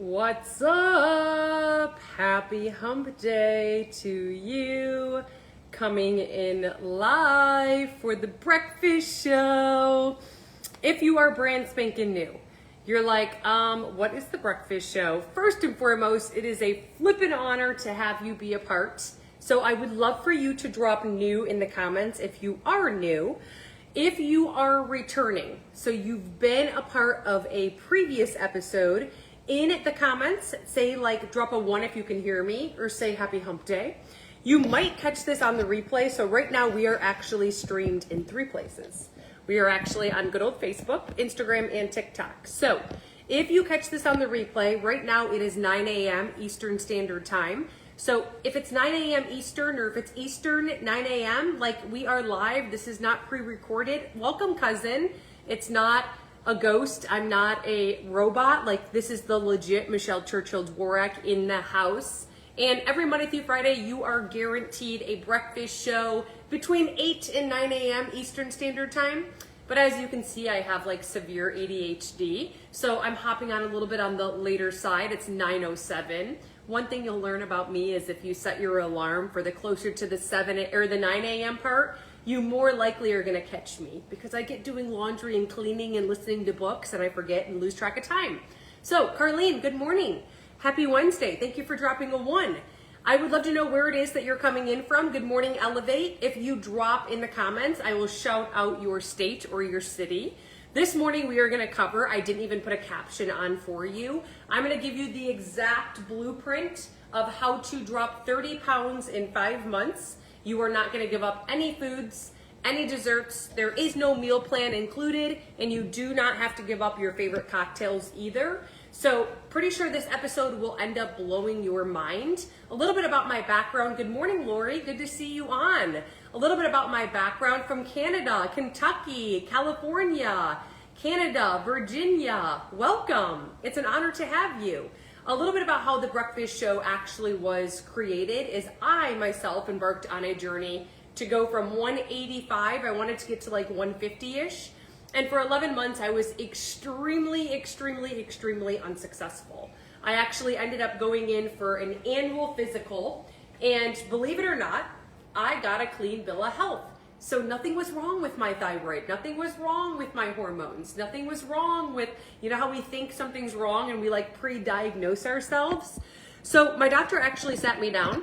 What's up? Happy hump day to you. Coming in live for the breakfast show. If you are brand spanking new, you're like, what is the breakfast show? First and foremost, it is a flippin' honor to have you be a part. So I would love for you to drop new in the comments if you are new. If you are returning, so you've been a part of a previous episode, in the comments, say like drop a 1 if you can hear me, or say happy hump day. You might catch this on the replay. So right now we are actually streamed in 3 places. We are actually on good old Facebook, Instagram, and TikTok. So if you catch this on the replay, right now it is 9 a.m. Eastern Standard Time. So if it's 9 a.m. Eastern, or if it's Eastern 9 a.m., like we are live, this is not pre-recorded. Welcome, cousin. It's not a ghost. I'm not a robot. Like, this is the legit Michelle Churchill Dworack in the house. And every Monday through Friday, you are guaranteed a breakfast show between 8 and 9 a.m. Eastern Standard Time. But as you can see, I have like severe ADHD. So I'm hopping on a little bit on the later side. It's 9:07. One thing you'll learn about me is if you set your alarm for the closer to the 7 or the 9 a.m. part, you more likely are gonna catch me because I get doing laundry and cleaning and listening to books and I forget and lose track of time. So Carlene, good morning. Happy Wednesday. Thank you for dropping a 1. I would love to know where it is that you're coming in from. Good morning, Elevate. If you drop in the comments, I will shout out your state or your city. This morning we are gonna cover, I didn't even put a caption on for you. I'm gonna give you the exact blueprint of how to drop 30 pounds in 5 months. You are not gonna give up any foods, any desserts. There is no meal plan included, and you do not have to give up your favorite cocktails either. So pretty sure this episode will end up blowing your mind. A little bit about my background. Good morning, Lori. Good to see you on. A little bit about my background from Canada, Kentucky, California, Canada, Virginia. Welcome. It's an honor to have you. A little bit about how the breakfast show actually was created is I myself embarked on a journey to go from 185, I wanted to get to like 150-ish. And for 11 months, I was extremely unsuccessful. I actually ended up going in for an annual physical, and believe it or not, I got a clean bill of health. So nothing was wrong with my thyroid, nothing was wrong with my hormones, nothing was wrong with, you know how we think something's wrong and we like pre-diagnose ourselves? So my doctor actually sat me down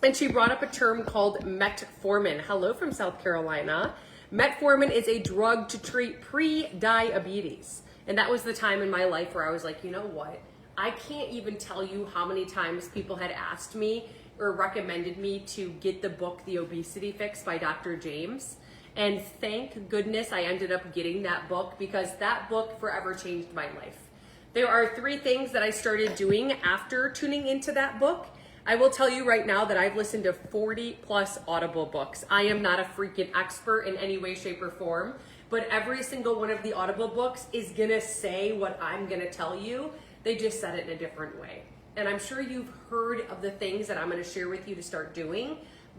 and she brought up a term called metformin. Hello from South Carolina. Metformin is a drug to treat pre-diabetes. And that was the time in my life where I was like, you know what? I can't even tell you how many times people had asked me or recommended me to get the book, The Obesity Fix by Dr. James. And thank goodness I ended up getting that book because that book forever changed my life. There are 3 things that I started doing after tuning into that book. I will tell you right now that I've listened to 40 plus Audible books. I am not a freaking expert in any way, shape, or form, but every single one of the Audible books is gonna say what I'm gonna tell you. They just said it in a different way. And I'm sure you've heard of the things that I'm gonna share with you to start doing,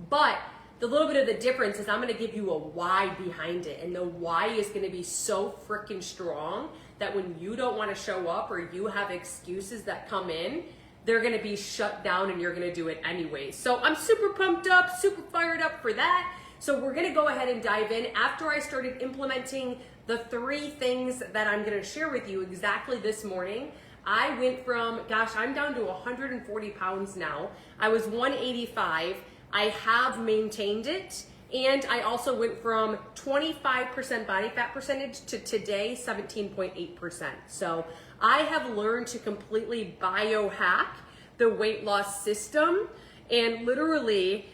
but the little bit of the difference is I'm gonna give you a why behind it. And the why is gonna be so freaking strong that when you don't wanna show up or you have excuses that come in, they're gonna be shut down and you're gonna do it anyway. So I'm super pumped up, super fired up for that. So we're gonna go ahead and dive in. After I started implementing the 3 things that I'm gonna share with you exactly this morning, I went from, gosh, I'm down to 140 pounds now. I was 185. I have maintained it. And I also went from 25% body fat percentage to today, 17.8%. So I have learned to completely biohack the weight loss system. And literally,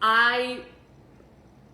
I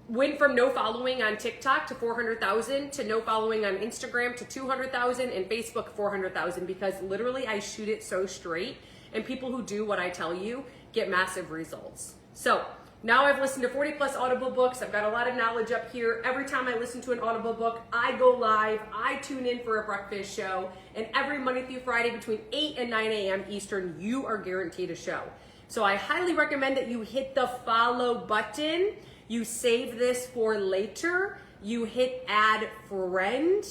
went from no following on TikTok to 400,000 to no following on Instagram to 200,000 and Facebook 400,000 because literally I shoot it so straight and people who do what I tell you get massive results. So now I've listened to 40 plus Audible books. I've got a lot of knowledge up here. Every time I listen to an Audible book, I go live, I tune in for a breakfast show, and every Monday through Friday between 8 and 9 a.m. Eastern, you are guaranteed a show. So I highly recommend that you hit the follow button. You save this for later. You hit add friend.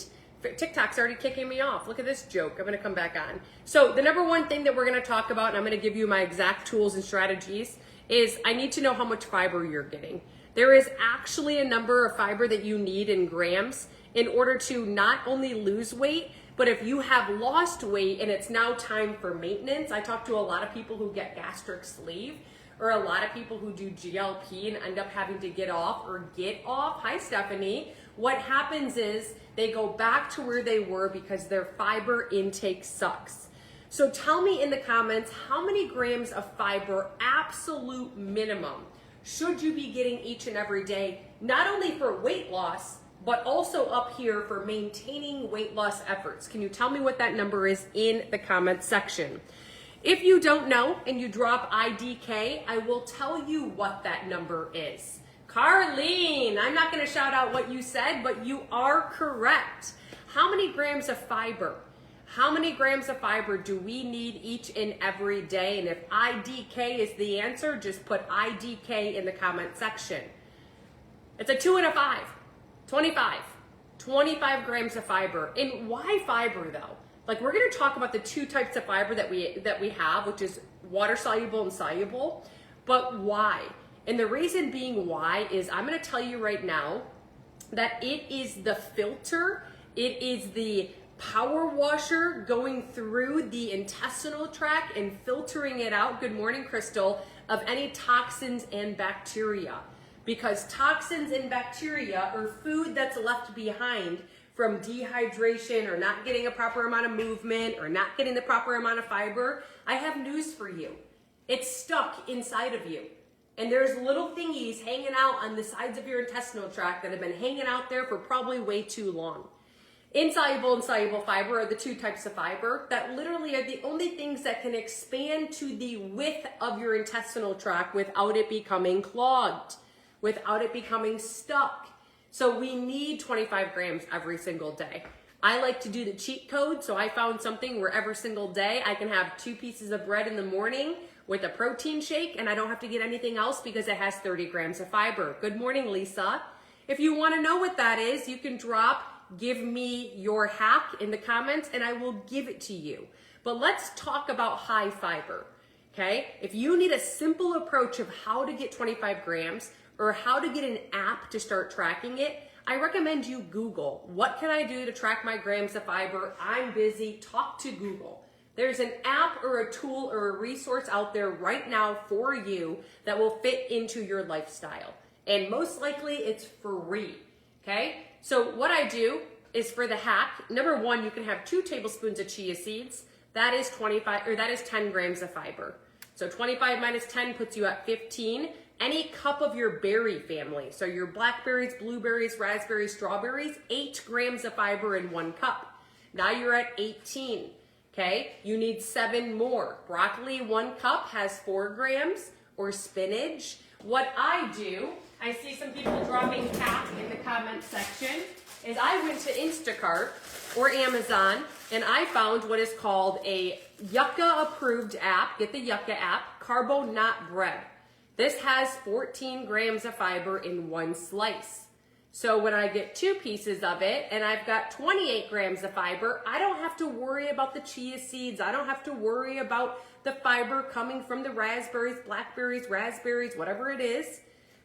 TikTok's already kicking me off. Look at this joke. I'm going to come back on. So the number one thing that we're going to talk about, and I'm going to give you my exact tools and strategies, is I need to know how much fiber you're getting. There is actually a number of fiber that you need in grams in order to not only lose weight, but if you have lost weight and it's now time for maintenance. I talk to a lot of people who get gastric sleeve, or a lot of people who do GLP and end up having to get off. Hi, Stephanie. What happens is they go back to where they were because their fiber intake sucks. So tell me in the comments, how many grams of fiber, absolute minimum, should you be getting each and every day, not only for weight loss, but also up here for maintaining weight loss efforts? Can you tell me what that number is in the comments section? If you don't know and you drop IDK, I will tell you what that number is. Carlene, I'm not going to shout out what you said, but you are correct. How many grams of fiber? How many grams of fiber do we need each and every day? And if IDK is the answer, just put IDK in the comment section. It's a 2 and a 5. 25 grams of fiber. And why fiber though? Like, we're going to talk about the two types of fiber that we have, which is water soluble and soluble. But why? And the reason being why is I'm going to tell you right now that it is the filter, it is the power washer going through the intestinal tract and filtering it out, good morning Crystal, of any toxins and bacteria. Because toxins and bacteria are food that's left behind from dehydration or not getting a proper amount of movement or not getting the proper amount of fiber. I have news for you. It's stuck inside of you. And there's little thingies hanging out on the sides of your intestinal tract that have been hanging out there for probably way too long. Insoluble and soluble fiber are the two types of fiber that literally are the only things that can expand to the width of your intestinal tract without it becoming clogged, without it becoming stuck. So we need 25 grams every single day. I like to do the cheat code, so I found something where every single day I can have 2 pieces of bread in the morning with a protein shake, and I don't have to get anything else because it has 30 grams of fiber. Good morning, Lisa. If you want to know what that is, you can give me your hack in the comments and I will give it to you. But let's talk about high fiber, okay? If you need a simple approach of how to get 25 grams or how to get an app to start tracking it, I recommend you Google, what can I do to track my grams of fiber? I'm busy, talk to Google. There's an app or a tool or a resource out there right now for you that will fit into your lifestyle. And most likely it's free, okay? So what I do is for the hack, number one, you can have 2 tablespoons of chia seeds. That is 10 grams of fiber. So 25 minus 10 puts you at 15. Any cup of your berry family, so your blackberries, blueberries, raspberries, strawberries, 8 grams of fiber in 1 cup. Now you're at 18, okay? You need 7 more. Broccoli, 1 cup, has 4 grams, or spinach. What I do, I see some people dropping hack in the comment section, is I went to Instacart or Amazon and I found what is called a Yucca approved app. Get the Yucca app, Carbo Not Bread. This has 14 grams of fiber in 1 slice. So when I get 2 pieces of it and I've got 28 grams of fiber, I don't have to worry about the chia seeds. I don't have to worry about the fiber coming from the raspberries, blackberries, raspberries, whatever it is.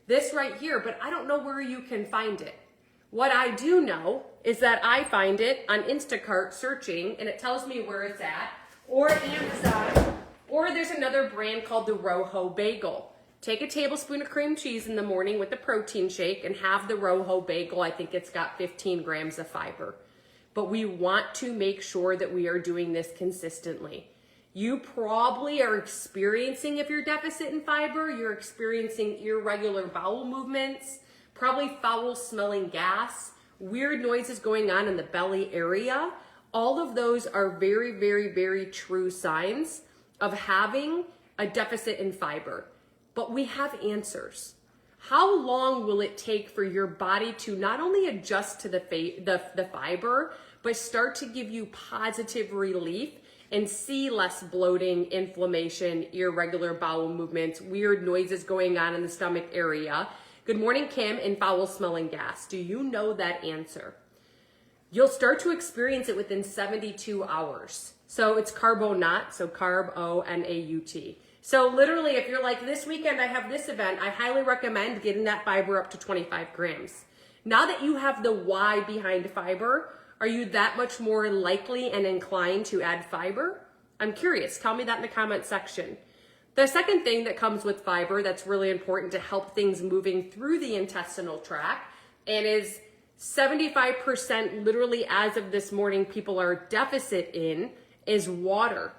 This right here, but I don't know where you can find it. What I do know is that I find it on Instacart searching and it tells me where it's at, or Amazon, or there's another brand called the Rojo Bagel. Take a tablespoon of cream cheese in the morning with the protein shake and have the Rojo Bagel. I think it's got 15 grams of fiber. But we want to make sure that we are doing this consistently. You probably are experiencing, if you're deficit in fiber, you're experiencing irregular bowel movements, probably foul smelling gas, weird noises going on in the belly area. All of those are very, very, very true signs of having a deficit in fiber. But we have answers. How long will it take for your body to not only adjust to the fiber, but start to give you positive relief and see less bloating, inflammation, irregular bowel movements, weird noises going on in the stomach area? Good morning, Kim, and foul smelling gas. Do you know that answer? you'll start to experience it within 72 hours. So it's carbonaut, so carb-O-N-A-U-T. So literally, if you're like, this weekend I have this event, I highly recommend getting that fiber up to 25 grams. Now that you have the why behind fiber, are you that much more likely and inclined to add fiber? I'm curious. Tell me that in the comment section. The second thing that comes with fiber that's really important to help things moving through the intestinal tract, and is 75% literally as of this morning people are deficit in, is water.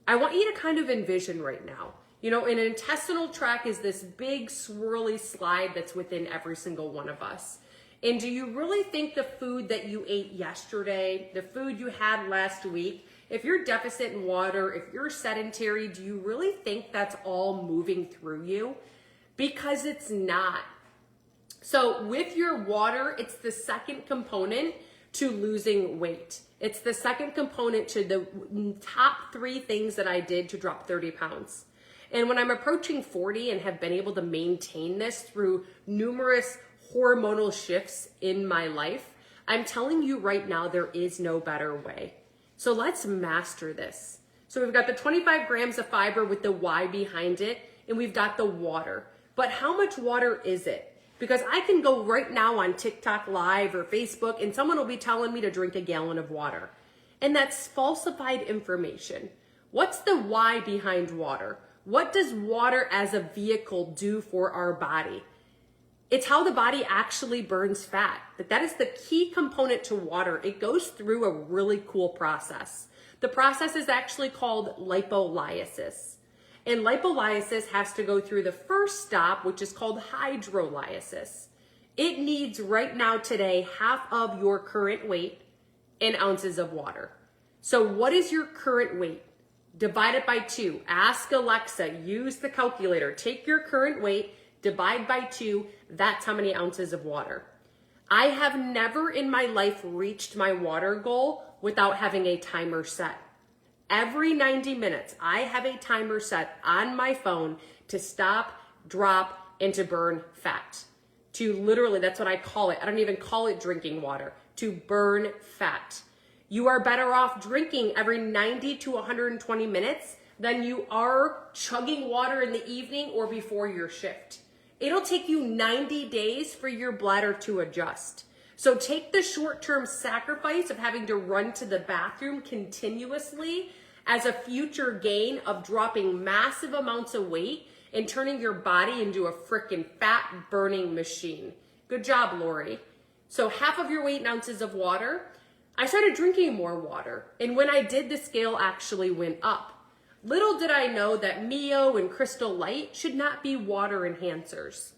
I want you to kind of envision right now, you know, an intestinal tract is this big swirly slide that's within every single one of us. And do you really think the food that you ate yesterday, the food you had last week, if you're deficit in water, if you're sedentary, do you really think that's all moving through you? Because it's not. So with your water, it's the second component to losing weight. It's the second component to the top 3 things that I did to drop 30 pounds. And when I'm approaching 40 and have been able to maintain this through numerous hormonal shifts in my life, I'm telling you right now, there is no better way. So let's master this. So we've got the 25 grams of fiber with the why behind it, and we've got the water. But how much water is it? Because I can go right now on TikTok Live or Facebook and someone will be telling me to drink a gallon of water. And that's falsified information. What's the why behind water? What does water as a vehicle do for our body? It's how the body actually burns fat. That is the key component to water. It goes through a really cool process. The process is actually called lipolysis. And lipolysis has to go through the first stop, which is called hydrolysis. It needs right now today half of your current weight in ounces of water. So what is your current weight? Divide it by 2. Ask Alexa, use the calculator. Take your current weight, divide by 2. That's how many ounces of water. I have never in my life reached my water goal without having a timer set. Every 90 minutes, I have a timer set on my phone to stop, drop, and to burn fat. To literally, that's what I call it. I don't even call it drinking water. To burn fat. You are better off drinking every 90 to 120 minutes than you are chugging water in the evening or before your shift. It'll take you 90 days for your bladder to adjust. So take the short-term sacrifice of having to run to the bathroom continuously as a future gain of dropping massive amounts of weight and turning your body into a freaking fat burning machine. Good job, Lori. So half of your weight in ounces of water. I started drinking more water. And when I did, the scale actually went up. Little did I know that Mio and Crystal Light should not be water enhancers.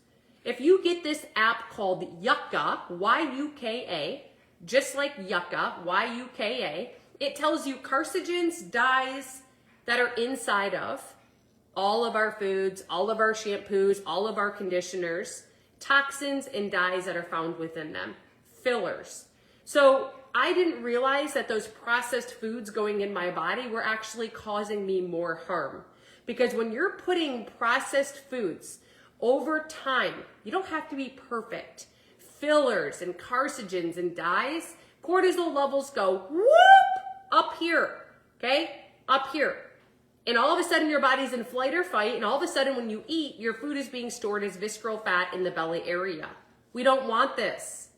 If you get this app called Yucca, Y-U-K-A, just like Yucca, Y-U-K-A, it tells you carcinogens, dyes that are inside of all of our foods, all of our shampoos, all of our conditioners, toxins and dyes that are found within them, fillers. So I didn't realize that those processed foods going in my body were actually causing me more harm. Because when you're putting processed foods over time, you don't have to be perfect. Fillers and carcinogens and dyes, cortisol levels go whoop up here, okay? Up here. And all of a sudden your body's in flight or fight, and all of a sudden when you eat, your food is being stored as visceral fat in the belly area. We don't want this.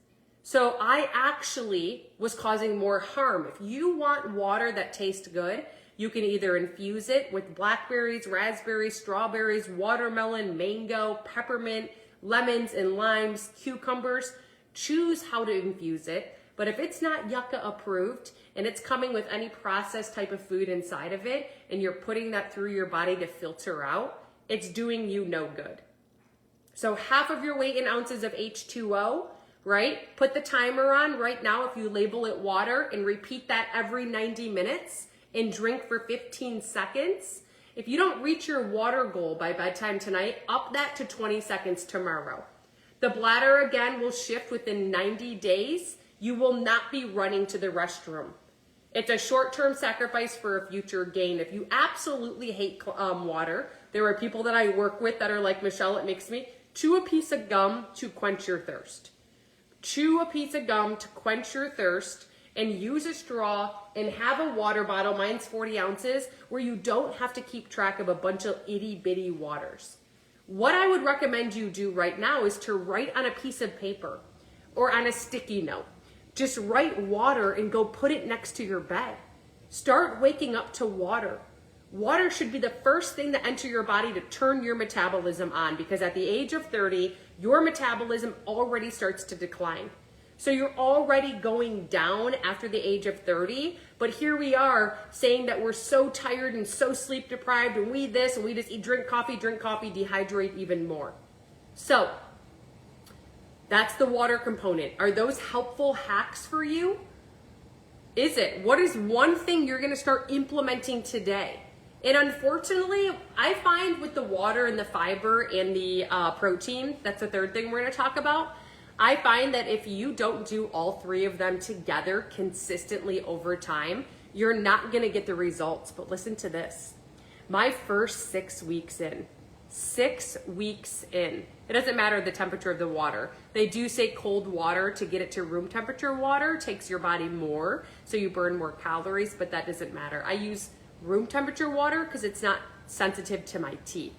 So I actually was causing more harm. If you want water that tastes good, you can either infuse it with blackberries, raspberries, strawberries, watermelon, mango, peppermint, lemons and limes, cucumbers. Choose how to infuse it. But if it's not Yucca approved and it's coming with any processed type of food inside of it and you're putting that through your body to filter out, it's doing you no good. So half of your weight in ounces of H2O, right? Put the timer on right now if you label it water and repeat that every 90 minutes and drink for 15 seconds. If you don't reach your water goal by bedtime tonight, up that to 20 seconds tomorrow. The bladder again will shift within 90 days. You will not be running to the restroom. It's a short-term sacrifice for a future gain. If you absolutely hate water, there are people that I work with that are like, Michelle, it makes me, chew a piece of gum to quench your thirst. Chew a piece of gum to quench your thirst, and use a straw and have a water bottle, mine's 40 ounces, where you don't have to keep track of a bunch of itty bitty waters. What I would recommend you do right now is to write on a piece of paper or on a sticky note. Just write water and go put it next to your bed. Start waking up to water. Water should be the first thing to enter your body to turn your metabolism on, because at the age of 30, your metabolism already starts to decline. So you're already going down after the age of 30, but here we are saying that we're so tired and so sleep deprived and we this and we just drink coffee, dehydrate even more. So that's the water component. Are those helpful hacks for you? Is it? What is one thing you're gonna start implementing today? And unfortunately, I find with the water and the fiber and the protein, that's the third thing we're gonna talk about, I find that if you don't do all three of them together consistently over time, you're not gonna get the results. But listen to this. My first 6 weeks in, 6 weeks in, it doesn't matter the temperature of the water. They do say cold water to get it to room temperature water takes your body more, so you burn more calories, but that doesn't matter. I use room temperature water because it's not sensitive to my teeth,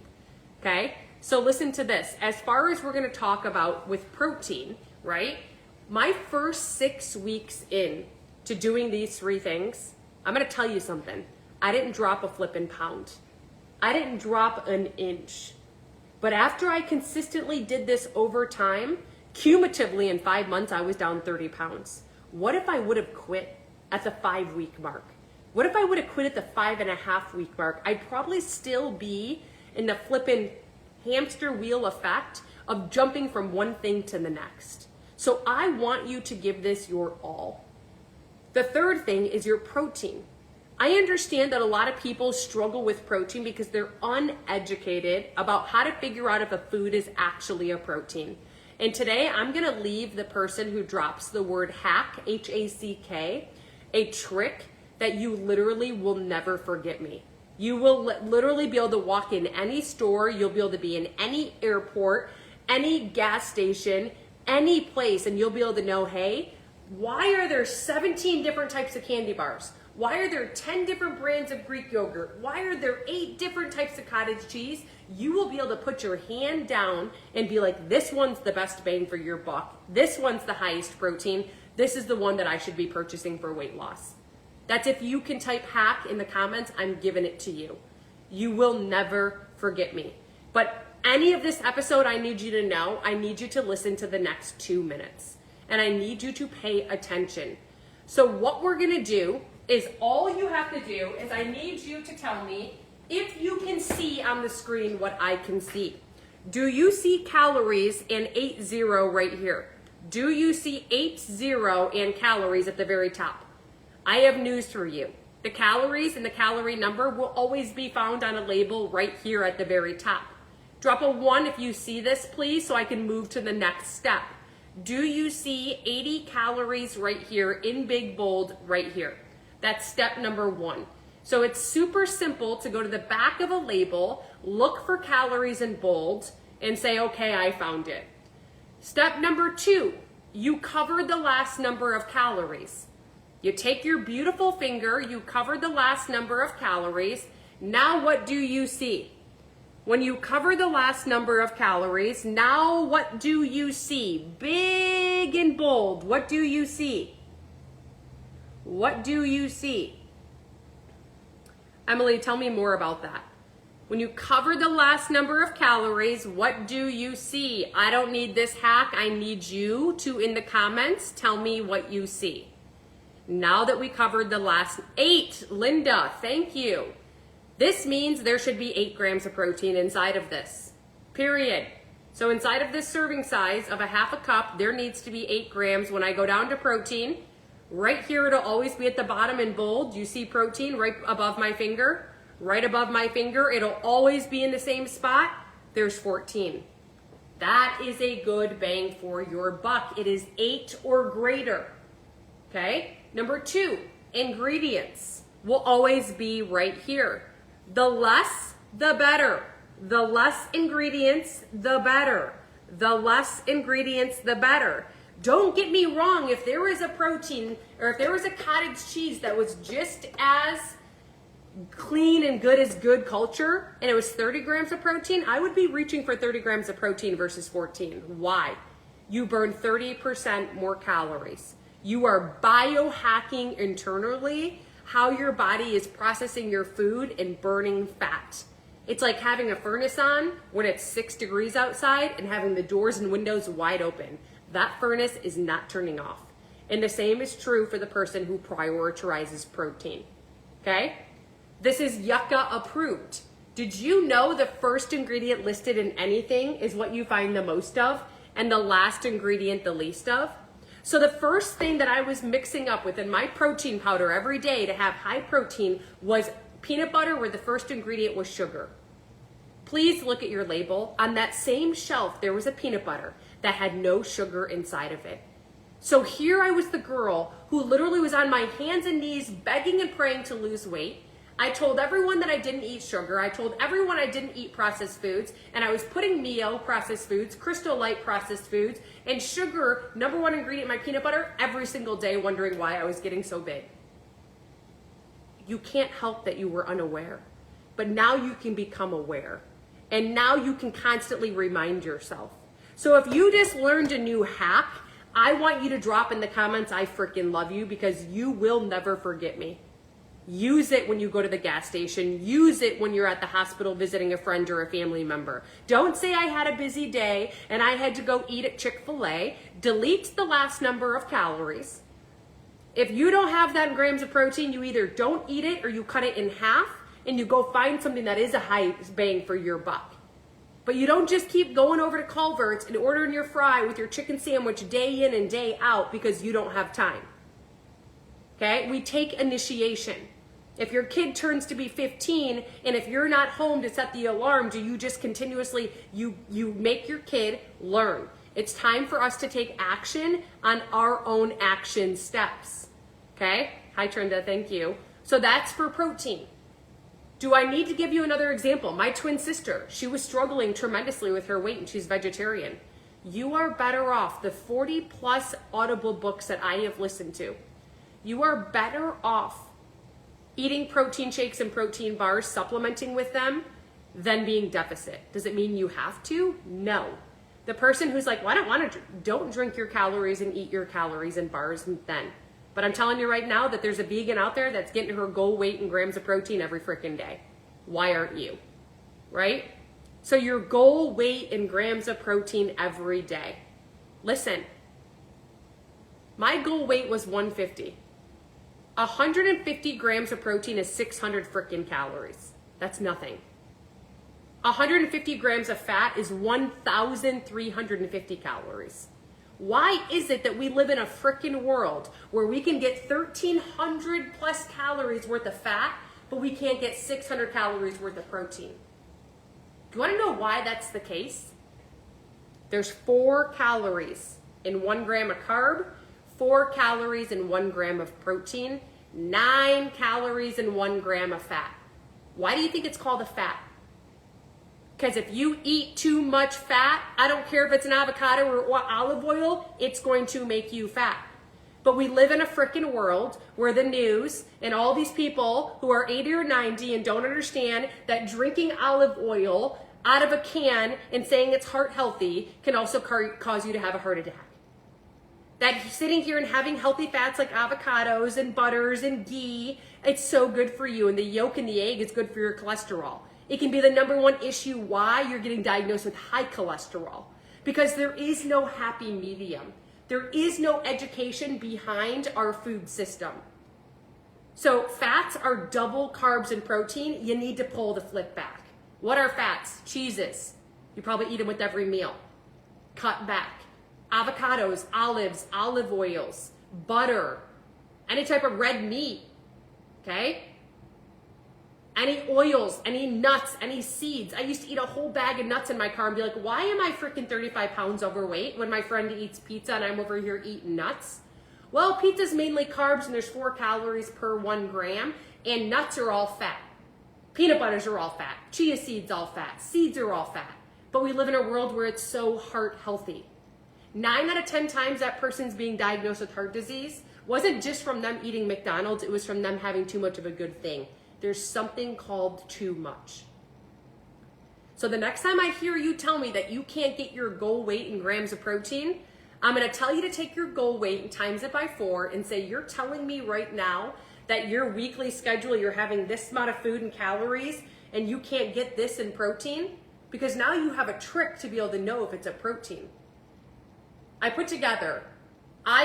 okay? So listen to this. As far as we're gonna talk about with protein, right? My first 6 weeks in to doing these three things, I'm gonna tell you something. I didn't drop a flippin' pound. I didn't drop an inch. But after I consistently did this over time, cumulatively in 5 months, I was down 30 pounds. What if I would have quit at the 5-week mark? What if I would have quit at the 5.5-week mark? I'd probably still be in the flippin' hamster wheel effect of jumping from one thing to the next. So I want you to give this your all. The third thing is your protein. I understand that a lot of people struggle with protein because they're uneducated about how to figure out if a food is actually a protein. And today I'm gonna leave the person who drops the word hack, H-A-C-K, a trick that you literally will never forget me. You will literally be able to walk in any store, you'll be able to be in any airport, any gas station, any place, and you'll be able to know, hey, why are there 17 different types of candy bars? Why are there 10 different brands of Greek yogurt? Why are there 8 different types of cottage cheese? You will be able to put your hand down and be like, this one's the best bang for your buck. This one's the highest protein. This is the one that I should be purchasing for weight loss. That's if you can type hack in the comments, I'm giving it to you. You will never forget me. But any of this episode, I need you to know, I need you to listen to the next 2 minutes. And I need you to pay attention. So what we're gonna do is all you have to do is I need you to tell me if you can see on the screen what I can see. Do you see calories and 80 right here? Do you see 80 and calories at the very top? I have news for you. The calories and the calorie number will always be found on a label right here at the very top. Drop a 1 if you see this, please, so I can move to the next step. Do you see 80 calories right here in big bold right here? That's step number 1. So it's super simple to go to the back of a label, look for calories in bold, and say, okay, I found it. Step number 2, you covered the last number of calories. You take your beautiful finger, you cover the last number of calories. Now what do you see? When you cover the last number of calories, now what do you see? Big and bold, what do you see? What do you see? Emily, tell me more about that. When you cover the last number of calories, what do you see? I don't need this hack. I need you to, in the comments, tell me what you see. Now that we covered the last 8, Linda, thank you. This means there should be 8 grams of protein inside of this, period. So inside of this serving size of a half a cup, there needs to be 8 grams. When I go down to protein, right here, it'll always be at the bottom in bold. You see protein right above my finger, right above my finger. It'll always be in the same spot. There's 14. That is a good bang for your buck. It is 8 or greater, okay? Number 2, ingredients will always be right here. The less, the better. The less ingredients, the better. The less ingredients, the better. Don't get me wrong, if there was a protein or if there was a cottage cheese that was just as clean and good as good culture and it was 30 grams of protein, I would be reaching for 30 grams of protein versus 14. Why? You burn 30% more calories. You are biohacking internally how your body is processing your food and burning fat. It's like having a furnace on when it's 6 degrees outside and having the doors and windows wide open. That furnace is not turning off. And the same is true for the person who prioritizes protein. Okay? This is Yucca approved. Did you know the first ingredient listed in anything is what you find the most of and the last ingredient the least of? So the first thing that I was mixing up within my protein powder every day to have high protein was peanut butter, where the first ingredient was sugar. Please look at your label. On that same shelf, there was a peanut butter that had no sugar inside of it. So here I was the girl who literally was on my hands and knees begging and praying to lose weight. I told everyone that I didn't eat sugar. I told everyone I didn't eat processed foods. And I was putting Mio processed foods, Crystal Light processed foods, and sugar, number one ingredient in my peanut butter, every single day, wondering why I was getting so big. You can't help that you were unaware. But now you can become aware. And now you can constantly remind yourself. So if you just learned a new hack, I want you to drop in the comments, I freaking love you, because you will never forget me. Use it when you go to the gas station. Use it when you're at the hospital visiting a friend or a family member. Don't say I had a busy day and I had to go eat at Chick-fil-A. Delete the last number of calories. If you don't have that in grams of protein, you either don't eat it or you cut it in half and you go find something that is a high bang for your buck. But you don't just keep going over to Culver's and ordering your fry with your chicken sandwich day in and day out because you don't have time. Okay? We take initiation. If your kid turns to be 15 and if you're not home to set the alarm, do you just continuously, you make your kid learn? It's time for us to take action on our own action steps. Okay? Hi, Trinda, thank you. So that's for protein. Do I need to give you another example? My twin sister, she was struggling tremendously with her weight and she's vegetarian. You are better off, the 40 plus Audible books that I have listened to, you are better off eating protein shakes and protein bars, supplementing with them, than being deficit. Does it mean you have to? No. The person who's like, well, I don't want to, don't drink your calories and eat your calories and bars then. But I'm telling you right now that there's a vegan out there that's getting her goal weight in grams of protein every freaking day. Why aren't you? Right? So your goal weight in grams of protein every day. Listen, my goal weight was 150. 150 grams of protein is 600 freaking calories. That's nothing. 150 grams of fat is 1,350 calories. Why is it that we live in a freaking world where we can get 1,300 plus calories worth of fat, but we can't get 600 calories worth of protein? Do you want to know why that's the case? There's 4 calories in 1 gram of carb, 4 calories in 1 gram of protein, 9 calories in 1 gram of fat. Why do you think it's called a fat? Because if you eat too much fat, I don't care if it's an avocado or olive oil, it's going to make you fat. But we live in a freaking world where the news and all these people who are 80 or 90 and don't understand that drinking olive oil out of a can and saying it's heart healthy can also cause you to have a heart attack. That sitting here and having healthy fats like avocados and butters and ghee, it's so good for you. And the yolk in the egg is good for your cholesterol. It can be the number one issue why you're getting diagnosed with high cholesterol. Because there is no happy medium. There is no education behind our food system. So fats are double carbs and protein. You need to pull the flip back. What are fats? Cheeses. You probably eat them with every meal. Cut back. Avocados, olives, olive oils, butter, any type of red meat, okay? Any oils, any nuts, any seeds. I used to eat a whole bag of nuts in my car and be like, why am I freaking 35 pounds overweight when my friend eats pizza and I'm over here eating nuts? Well, pizza's mainly carbs and there's 4 calories per 1 gram, and nuts are all fat. Peanut butters are all fat. Chia seeds all fat. Seeds are all fat. But we live in a world where it's so heart healthy. 9 out of 10 times that person's being diagnosed with heart disease wasn't just from them eating McDonald's, it was from them having too much of a good thing. There's something called too much. So the next time I hear you tell me that you can't get your goal weight in grams of protein, I'm gonna tell you to take your goal weight and times it by 4 and say, you're telling me right now that your weekly schedule, you're having this amount of food and calories and you can't get this in protein? Because now you have a trick to be able to know if it's a protein. I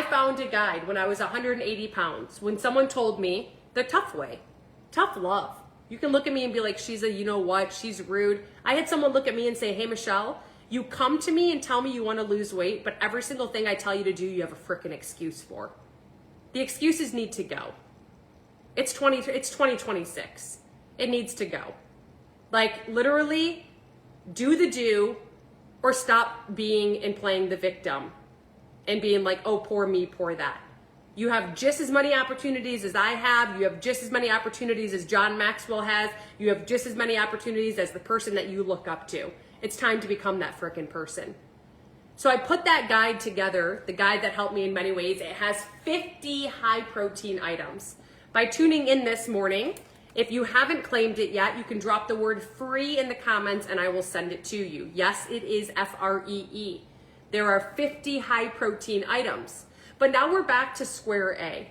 found a guide when I was 180 pounds, when someone told me the tough way, tough love. You can look at me and be like, she's a you know what, she's rude. I had someone look at me and say, hey, Michelle, you come to me and tell me you want to lose weight, but every single thing I tell you to do, you have a freaking excuse for. The excuses need to go. It's 2026. It needs to go. Like literally do the do or stop being and playing the victim and being like, oh, poor me, poor that. You have just as many opportunities as I have. You have just as many opportunities as John Maxwell has. You have just as many opportunities as the person that you look up to. It's time to become that frickin' person. So I put that guide together, the guide that helped me in many ways. It has 50 high protein items. By tuning in this morning, if you haven't claimed it yet, you can drop the word free in the comments and I will send it to you. Yes, it is FREE. There are 50 high protein items. But now we're back to square A.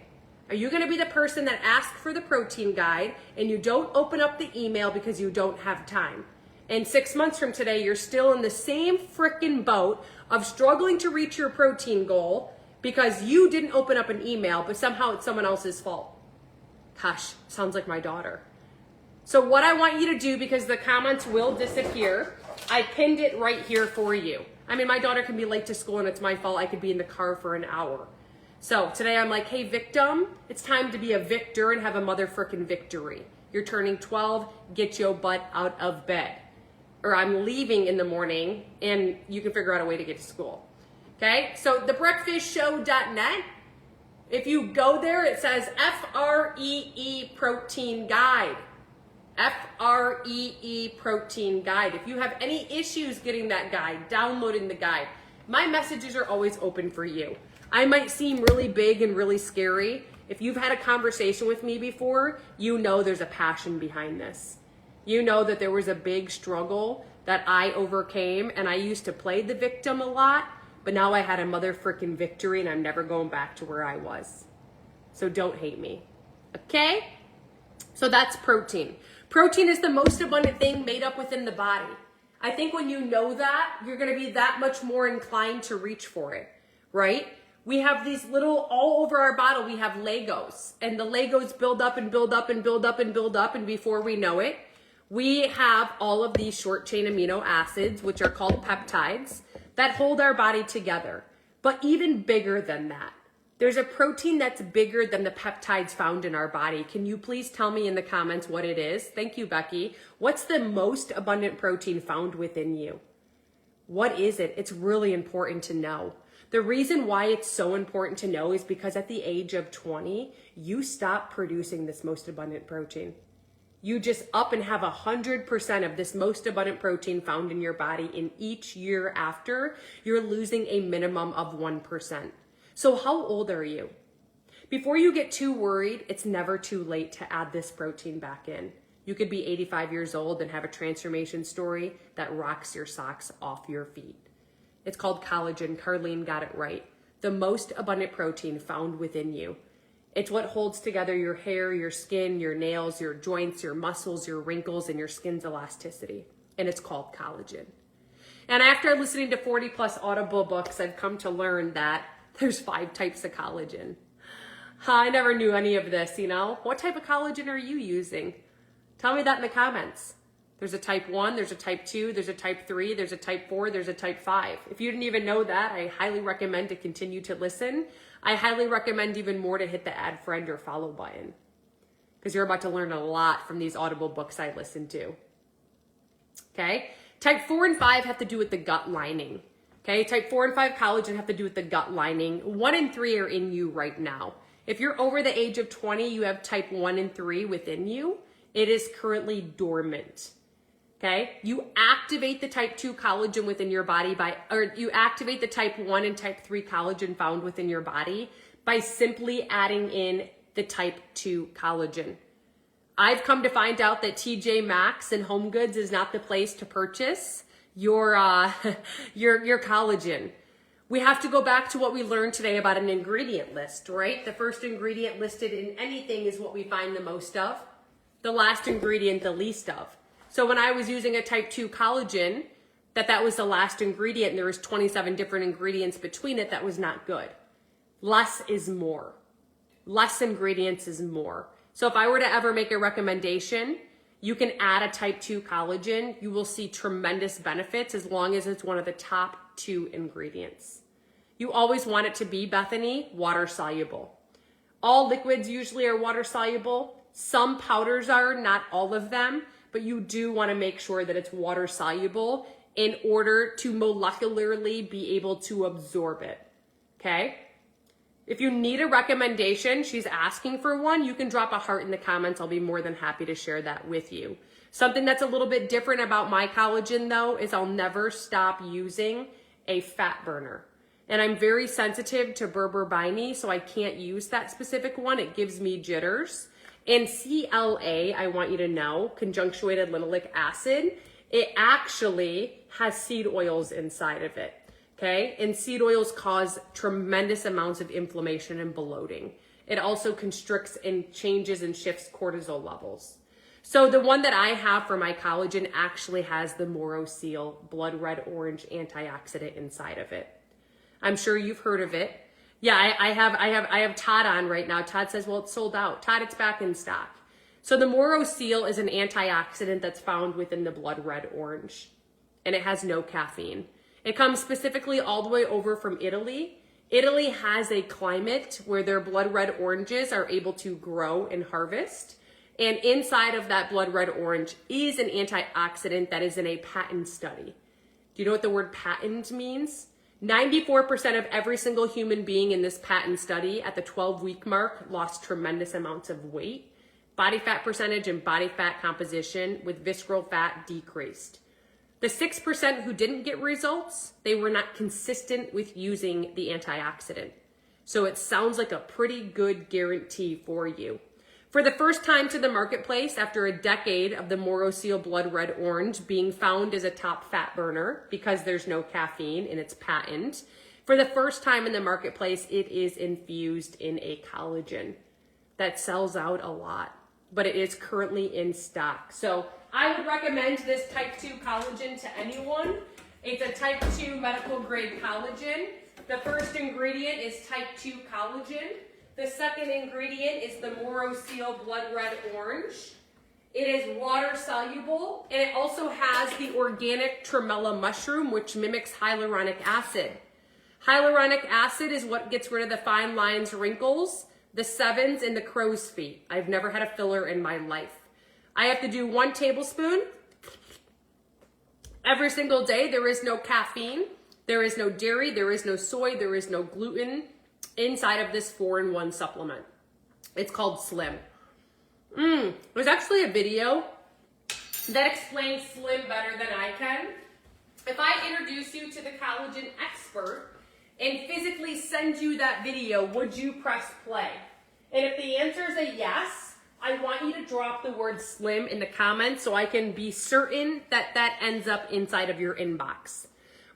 Are you gonna be the person that asks for the protein guide and you don't open up the email because you don't have time? And 6 months from today, you're still in the same frickin' boat of struggling to reach your protein goal because you didn't open up an email, but somehow it's someone else's fault. Gosh, sounds like my daughter. So what I want you to do, because the comments will disappear, I pinned it right here for you. I mean, my daughter can be late to school and it's my fault. I could be in the car for an hour. So today I'm like, hey, victim, it's time to be a victor and have a mother frickin' victory. You're turning 12, get your butt out of bed. Or I'm leaving in the morning and you can figure out a way to get to school. Okay, so thebreakfastshow.net. If you go there, it says FREE protein guide. FREE protein guide. If you have any issues getting that guide, downloading the guide, my messages are always open for you. I might seem really big and really scary. If you've had a conversation with me before, you know there's a passion behind this. You know that there was a big struggle that I overcame, and I used to play the victim a lot, but now I had a mother frickin' victory and I'm never going back to where I was. So don't hate me, okay? So that's protein. Protein is the most abundant thing made up within the body. I think when you know that, you're gonna be that much more inclined to reach for it, right? We have these little, all over our bottle, we have Legos, and the Legos build up and build up and build up and build up, and before we know it, we have all of these short chain amino acids, which are called peptides, that hold our body together. But even bigger than that, there's a protein that's bigger than the peptides found in our body. Can you please tell me in the comments what it is? Thank you, Becky. What's the most abundant protein found within you? What is it? It's really important to know. The reason why it's so important to know is because at the age of 20, you stop producing this most abundant protein. You just up and have 100% of this most abundant protein found in your body, in each year after, you're losing a minimum of 1%. So how old are you? Before you get too worried, it's never too late to add this protein back in. You could be 85 years old and have a transformation story that rocks your socks off your feet. It's called collagen. Carlene got it right. The most abundant protein found within you. It's what holds together your hair, your skin, your nails, your joints, your muscles, your wrinkles, and your skin's elasticity. And it's called collagen. And after listening to 40 plus Audible books, I've come to learn that there's 5 types of collagen. I never knew any of this, you know? What type of collagen are you using? Tell me that in the comments. There's a type 1, there's a type 2, there's a type 3, there's a type 4, there's a type 5. If you didn't even know that, I highly recommend to continue to listen. I highly recommend even more to hit the add friend or follow button, because you're about to learn a lot from these Audible books I listen to. Okay? Type 4 and 5 have to do with the gut lining. Okay? Type 4 and 5 collagen have to do with the gut lining. 1 and 3 are in you right now. If you're over the age of 20, you have type 1 and 3 within you. It is currently dormant. Okay, you activate the type 2 collagen within your body or you activate the type 1 and type 3 collagen found within your body by simply adding in the type 2 collagen. I've come to find out that TJ Maxx and Home Goods is not the place to purchase your collagen. We have to go back to what we learned today about an ingredient list, right? The first ingredient listed in anything is what we find the most of. The last ingredient, the least of. So when I was using a type 2 collagen, that was the last ingredient and there was 27 different ingredients between it, that was not good. Less is more. Less ingredients is more. So if I were to ever make a recommendation, you can add a type 2 collagen. You will see tremendous benefits as long as it's one of the top 2 ingredients. You always want it to be, Bethany, water soluble. All liquids usually are water soluble. Some powders are, not all of them, but you do want to make sure that it's water soluble in order to molecularly be able to absorb it. Okay? If you need a recommendation, she's asking for one, you can drop a heart in the comments. I'll be more than happy to share that with you. Something that's a little bit different about my collagen though is I'll never stop using a fat burner. And I'm very sensitive to berberine, so I can't use that specific one. It gives me jitters. And CLA, I want you to know, conjunctuated linoleic acid, it actually has seed oils inside of it. Okay, and seed oils cause tremendous amounts of inflammation and bloating. It also constricts and changes and shifts cortisol levels. So the one that I have for my collagen actually has the Morosil blood red orange antioxidant inside of it. I'm sure you've heard of it. Yeah, I have Todd on right now. Todd says, well, it's sold out. Todd, it's back in stock. So the Morosil is an antioxidant that's found within the blood red orange, and it has no caffeine. It comes specifically all the way over from Italy. Italy has a climate where their blood red oranges are able to grow and harvest. And inside of that blood red orange is an antioxidant that is in a patent study. Do you know what the word patent means? 94% of every single human being in this patent study at the 12-week mark lost tremendous amounts of weight. Body fat percentage and body fat composition with visceral fat decreased. The 6% who didn't get results, they were not consistent with using the antioxidant. So it sounds like a pretty good guarantee for you. For the first time to the marketplace, after a decade of the Morosil blood red orange being found as a top fat burner because there's no caffeine in its patent, for the first time in the marketplace, it is infused in a collagen that sells out a lot, but it is currently in stock. So I would recommend this type 2 collagen to anyone. It's a type 2 medical grade collagen. The first ingredient is type 2 collagen. The second ingredient is the Morosil blood red orange. It is water soluble, and it also has the organic tremella mushroom, which mimics hyaluronic acid. Hyaluronic acid is what gets rid of the fine lines, wrinkles, the sevens, and the crow's feet. I've never had a filler in my life. I have to do 1 tablespoon every single day. There is no caffeine, there is no dairy, there is no soy, there is no gluten inside of this 4-in-1 supplement. It's called Slim. There's actually a video that explains Slim better than I can. If I introduce you to the collagen expert and physically send you that video, would you press play? And if the answer is a yes, I want you to drop the word Slim in the comments so I can be certain that that ends up inside of your inbox.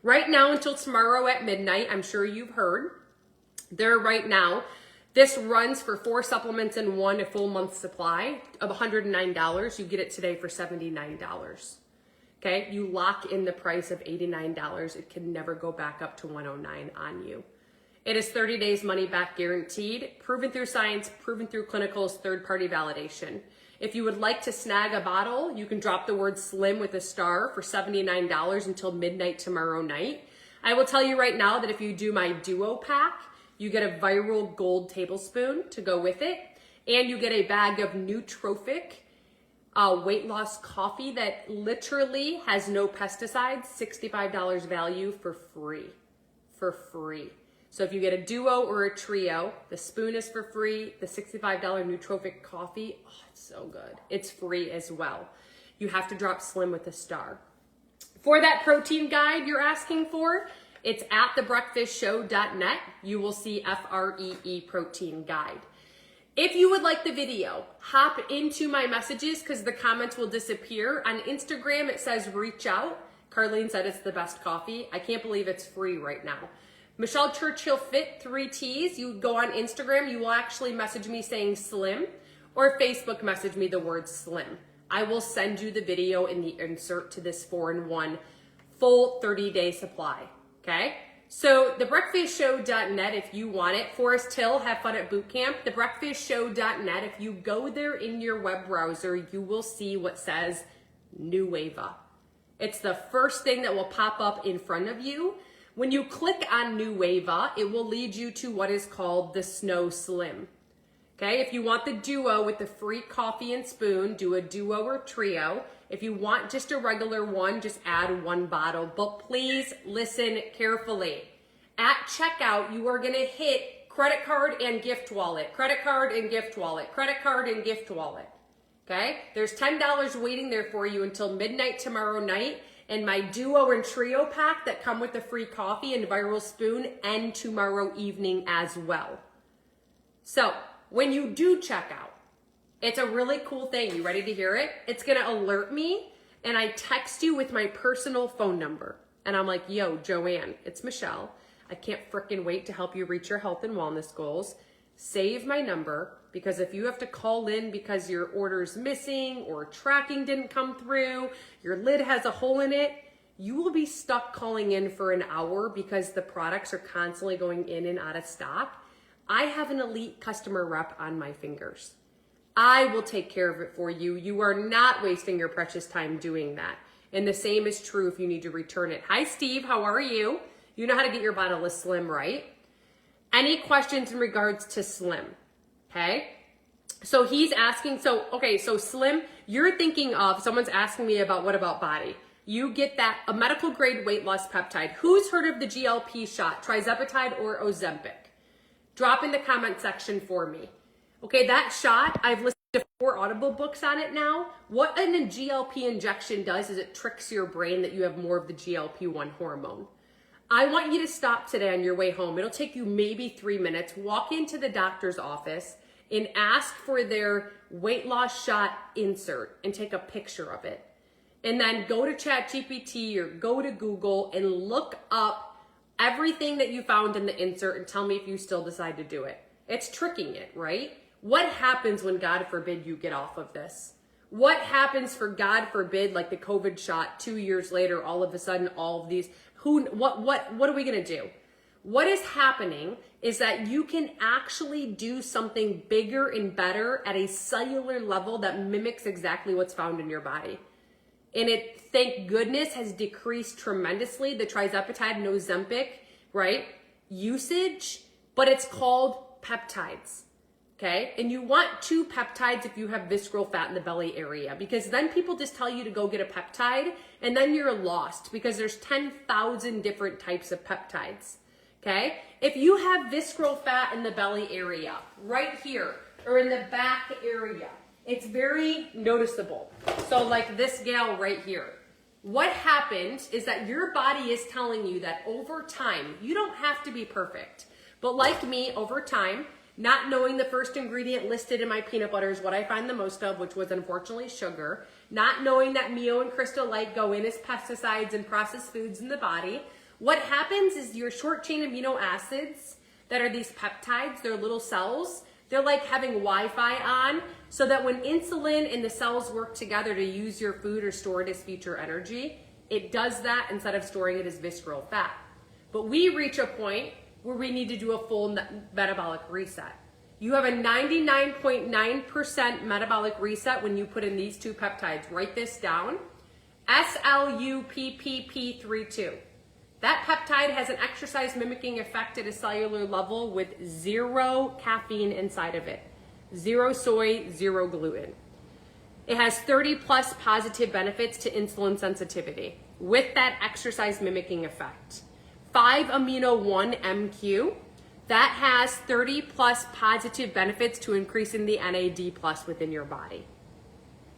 Right now until tomorrow at midnight, I'm sure you've heard, there right now, this runs for 4 supplements in 1, a full month supply of $109. You get it today for $79. Okay, you lock in the price of $89. It can never go back up to $109 on you. It is 30 days money back guaranteed, proven through science, proven through clinicals, third-party validation. If you would like to snag a bottle, you can drop the word Slim with a star for $79 until midnight tomorrow night. I will tell you right now that if you do my duo pack, you get a viral gold tablespoon to go with it, and you get a bag of nootropic weight loss coffee that literally has no pesticides, $65 value for free. So if you get a duo or a trio, the spoon is for free, the $65 nootropic coffee, oh, it's so good. It's free as well. You have to drop Slim with a star. For that protein guide you're asking for, it's at thebreakfastshow.net. You will see FREE protein guide. If you would like the video, hop into my messages because the comments will disappear. On Instagram, it says reach out. Carlene said it's the best coffee. I can't believe it's free right now. Michelle Churchill Fit 3 T's. You go on Instagram, you will actually message me saying Slim, or Facebook message me the word Slim. I will send you the video in the insert to this 4-in-1 full 30-day supply, okay? So thebreakfastshow.net if you want it. Forest Hill, have fun at boot camp. Thebreakfastshow.net, if you go there in your web browser, you will see what says Nueva. It's the first thing that will pop up in front of you. When you click on Nueva, it will lead you to what is called the Snow Slim. Okay, if you want the duo with the free coffee and spoon, do a duo or trio. If you want just a regular one, just add 1 bottle. But please listen carefully. At checkout, you are going to hit credit card and gift wallet, credit card and gift wallet, credit card and gift wallet. Okay, there's $10 waiting there for you until midnight tomorrow night. And my duo and trio pack that come with the free coffee and viral spoon end tomorrow evening as well. So when you do check out, it's a really cool thing. You ready to hear it? It's going to alert me, and I text you with my personal phone number. And I'm like, yo, Joanne, it's Michelle. I can't frickin' wait to help you reach your health and wellness goals. Save my number, because if you have to call in because your order's missing or tracking didn't come through, your lid has a hole in it, you will be stuck calling in for an hour because the products are constantly going in and out of stock. I have an elite customer rep on my fingers. I will take care of it for you. You are not wasting your precious time doing that. And the same is true if you need to return it. Hi, Steve. How are you? You know how to get your bottle of Slim, right? Any questions in regards to Slim? Okay. So he's asking, so Slim, you're thinking of, someone's asking me about, what about body? You get that, a medical grade weight loss peptide. Who's heard of the GLP shot, trizepatide or Ozempic? Drop in the comment section for me. Okay, that shot, I've listened to 4 Audible books on it now. What a GLP injection does is it tricks your brain that you have more of the GLP-1 hormone. I want you to stop today on your way home. It'll take you maybe 3 minutes. Walk into the doctor's office and ask for their weight loss shot insert and take a picture of it. And then go to ChatGPT or go to Google and look up everything that you found in the insert and tell me if you still decide to do it. It's tricking it, right? What happens when, God forbid, you get off of this? What happens for, God forbid, like the COVID shot 2 years later, all of a sudden, all of these, what are we gonna do? What is happening is that you can actually do something bigger and better at a cellular level that mimics exactly what's found in your body. And it, thank goodness, has decreased tremendously, the trizepatide and Ozempic, right, usage, but it's called peptides, okay? And you want 2 peptides if you have visceral fat in the belly area, because then people just tell you to go get a peptide, and then you're lost, because there's 10,000 different types of peptides, okay? If you have visceral fat in the belly area, right here, or in the back area, it's very noticeable. So like this gal right here. What happens is that your body is telling you that over time, you don't have to be perfect, but like me, over time, not knowing the first ingredient listed in my peanut butter is what I find the most of, which was unfortunately sugar, not knowing that Mio and Crystal Light go in as pesticides and processed foods in the body, what happens is your short chain amino acids that are these peptides, they're little cells, they're like having Wi-Fi on, so that when insulin and the cells work together to use your food or store it as future energy, it does that instead of storing it as visceral fat. But we reach a point where we need to do a full metabolic reset. You have a 99.9% metabolic reset when you put in these 2 peptides. Write this down. SLUPPP32. That peptide has an exercise mimicking effect at a cellular level with 0 caffeine inside of it. 0 soy, 0 gluten. It has 30 plus positive benefits to insulin sensitivity with that exercise mimicking effect. 5-amino-1-MQ, that has 30 plus positive benefits to increasing the NAD plus within your body.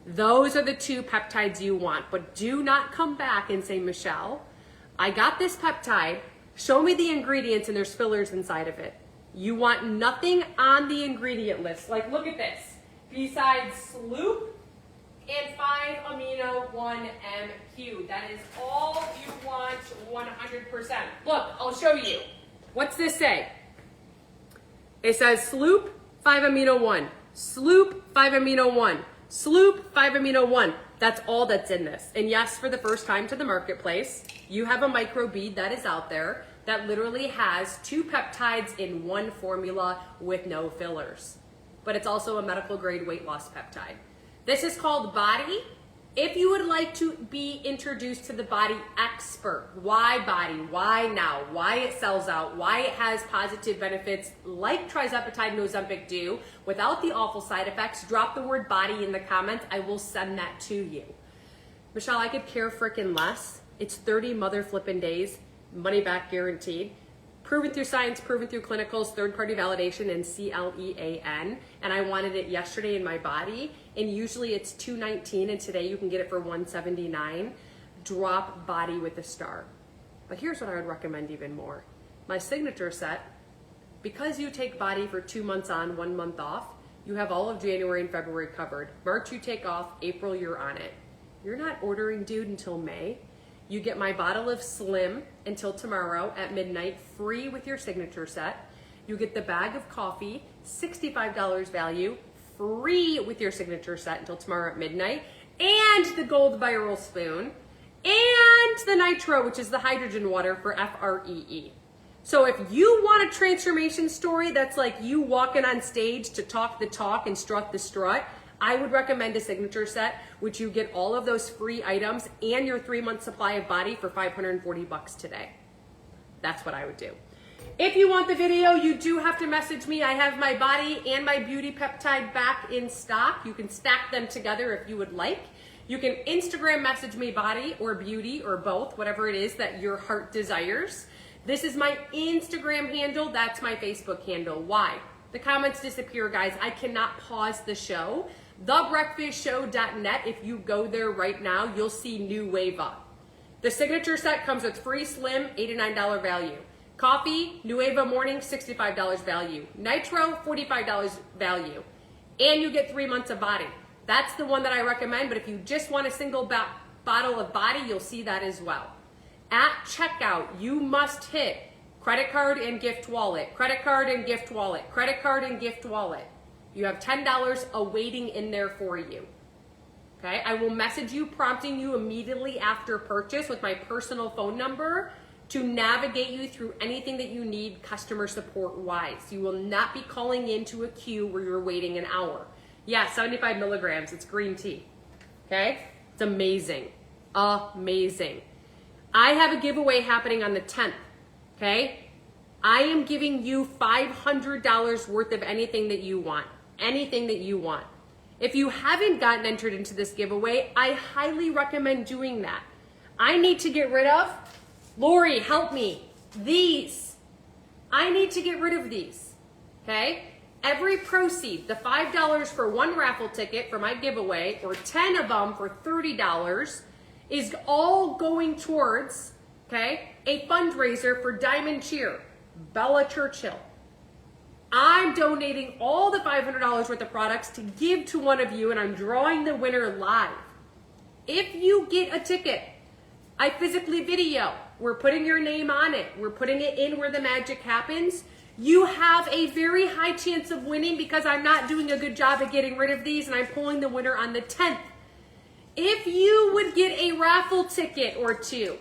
Those are the 2 peptides you want. But do not come back and say, Michelle, I got this peptide. Show me the ingredients and there's fillers inside of it. You want nothing on the ingredient list. Like, look at this. Besides Sloop and 5-amino-1-MQ. That is all you want 100%. Look, I'll show you. What's this say? It says Sloop 5-amino-1, Sloop 5-amino-1, Sloop 5-amino-1. That's all that's in this. And yes, for the first time to the marketplace, you have a micro bead that is out there that literally has 2 peptides in 1 formula with no fillers. But it's also a medical grade weight loss peptide. This is called Body. If you would like to be introduced to the Body expert, why Body, why now, why it sells out, why it has positive benefits like trizepatide and Ozempic do, without the awful side effects, drop the word Body in the comments. I will send that to you. Michelle, I could care frickin' less. It's 30 mother flippin' days, money back guaranteed. Proven through science, proven through clinicals, third-party validation, and CLEAN. And I wanted it yesterday in my body. And usually it's $219, and today you can get it for $179. Drop Body with a star. But here's what I would recommend even more. My signature set, because you take Body for 2 months on, 1 month off, you have all of January and February covered. March you take off, April you're on it. You're not ordering Dude until May. You get my bottle of Slim until tomorrow at midnight, free with your signature set. You get the bag of coffee, $65 value, free with your signature set until tomorrow at midnight, and the gold viral spoon, and the nitro, which is the hydrogen water for FREE. So if you want a transformation story that's like you walking on stage to talk the talk and strut the strut, I would recommend a signature set, which you get all of those free items and your 3-month supply of Body for $540 today. That's what I would do. If you want the video, you do have to message me. I have my Body and my Beauty Peptide back in stock. You can stack them together if you would like. You can Instagram message me Body or Beauty or both, whatever it is that your heart desires. This is my Instagram handle. That's my Facebook handle. Why? The comments disappear, guys. I cannot pause the show. TheBreakfastShow.net. If you go there right now, you'll see new wave up. The signature set comes with free Slim, $8 to $9 value. Coffee, Nueva Morning, $65 value. Nitro, $45 value. And you get 3 months of Body. That's the one that I recommend, but if you just want a single bottle of Body, you'll see that as well. At checkout, you must hit credit card and gift wallet, credit card and gift wallet, credit card and gift wallet. You have $10 awaiting in there for you. Okay, I will message you, prompting you immediately after purchase with my personal phone number to navigate you through anything that you need customer support wise. You will not be calling into a queue where you're waiting an hour. Yeah, 75 milligrams, it's green tea. Okay, it's amazing, amazing. I have a giveaway happening on the 10th, okay? I am giving you $500 worth of anything that you want. Anything that you want. If you haven't gotten entered into this giveaway, I highly recommend doing that. I need to get rid of, Lori, help me, these. I need to get rid of these, okay? Every proceed, the $5 for 1 raffle ticket for my giveaway, or 10 of them for $30, is all going towards, okay, a fundraiser for Diamond Cheer, Bella Churchill. I'm donating all the $500 worth of products to give to one of you, and I'm drawing the winner live. If you get a ticket, I physically video. We're putting your name on it. We're putting it in where the magic happens. You have a very high chance of winning because I'm not doing a good job at getting rid of these, and I'm pulling the winner on the 10th. If you would get a raffle ticket or 2,